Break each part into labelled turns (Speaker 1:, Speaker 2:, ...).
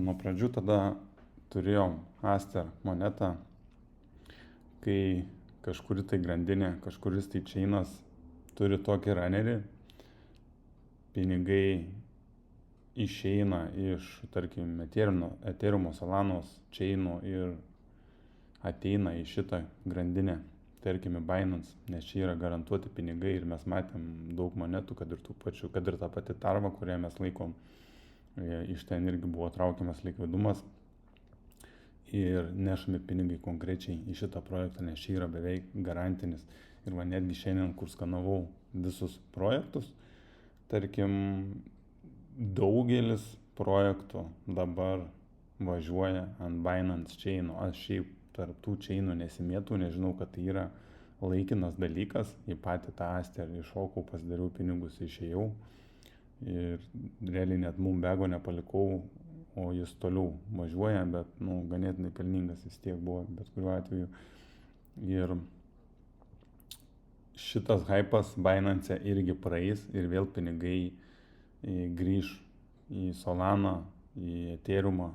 Speaker 1: nuo pradžių tada turėjom Aster monetą, kai kažkuri tai grandinė, kažkuris tai čeinas turi tokį runnerį, pinigai išeina iš, tarkim, Ethereum, Solanos čeinų ir ateina į šitą grandinę, tarkim, į Binance, nes čia yra garantuoti pinigai ir mes matėm daug monetų, kad ir ta pati Tarva, kurią mes laikom, iš ten irgi buvo traukiamas likvidumas ir nešami pinigai konkrečiai į šitą projektą, nes čia yra beveik garantinis. Ir va netgi šiandien, kur skanavau visus projektus, tarkim, daugelis projektų dabar važiuoja ant Binance čeinų. Aš šiaip tarp tų čeinų nesimėtų, nežinau, kad tai yra laikinas dalykas. Į patį tą Aster iššokau, pasidariau pinigus, išėjau. Ir realiai net Moonbego nepalikau, o jis toliau važiuoja, bet ganėtinai pelningas vis tiek buvo, bet kuriuo atveju. Ir šitas hypas Binance irgi praeis ir vėl pinigai grįž į Solaną, į Ethereumą.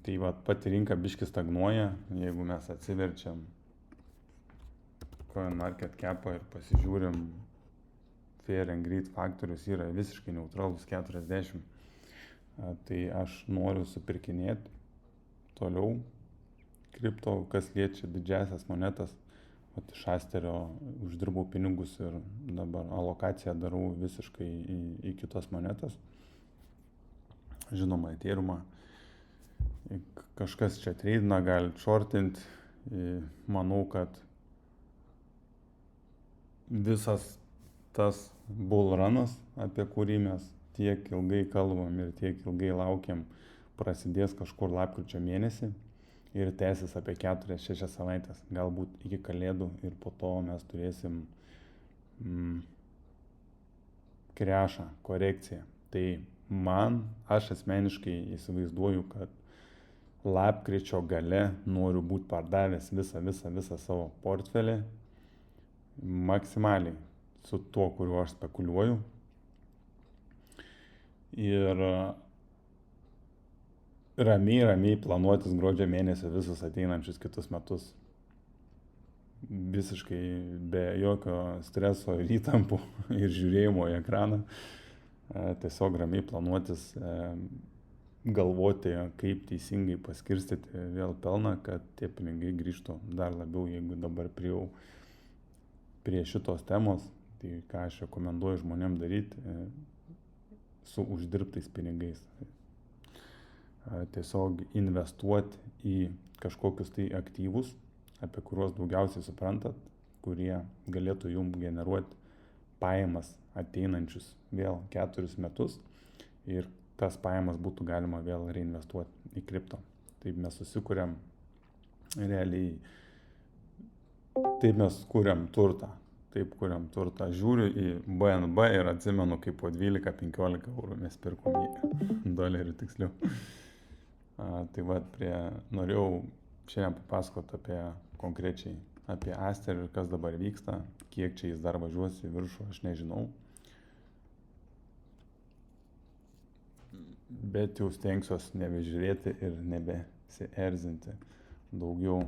Speaker 1: Tai va, pati rinka biški stagnuoja, jeigu mes atsiverčiam CoinMarketCap'ą ir pasižiūrim, Fear and Greed faktorius yra visiškai neutralus 40. Tai aš noriu supirkinėti toliau kripto, kas liečia didžiasias monetas. Iš Asterio uždirbau pinigus ir dabar alokaciją darau visiškai į kitas monetas. Žinoma, Ethereumą. Kažkas čia treidina, gali shortint. Manau, kad visas tas bull runas, apie kurį mes tiek ilgai kalbam ir tiek ilgai laukiam, prasidės kažkur lapkričio mėnesį ir tęsis apie 4-6 savaitės, galbūt iki kalėdų, ir po to mes turėsim krešą, korekciją. Tai aš asmeniškai įsivaizduoju, kad lapkričio gale noriu būti pardavęs visą savo portfelį maksimaliai su tuo, kuriuo aš spekuliuoju. Ir ramiai planuotis gruodžio mėnesio visus ateinančius kitus metus. Visiškai be jokio streso ir įtampų ir žiūrėjimo į ekraną. Tiesiog ramiai planuotis, galvoti, kaip teisingai paskirstyti vėl pelną, kad tie pinigai grįžtų dar labiau, jeigu dabar priėjau prie šitos temos. Tai ką aš rekomenduoju žmonėm daryti su uždirbtais pinigais. Tiesiog investuoti į kažkokius tai aktyvus, apie kuriuos daugiausiai suprantat, kurie galėtų jums generuoti pajamas ateinančius vėl 4 metus ir tas pajamas būtų galima vėl reinvestuoti į kripto. Taip mes susikuriam realiai, taip mes kuriam turtą. Žiūriu į BNB ir atsimenu, kaip po 12-15 eurų mes pirkom $, tiksliau. Tai va, norėjau šiandien papasakoti konkrečiai apie Aster ir kas dabar vyksta, kiek čia jis dar važiuos į viršų, aš nežinau. Bet jau stengsiuos nebežiūrėti ir nebesierzinti daugiau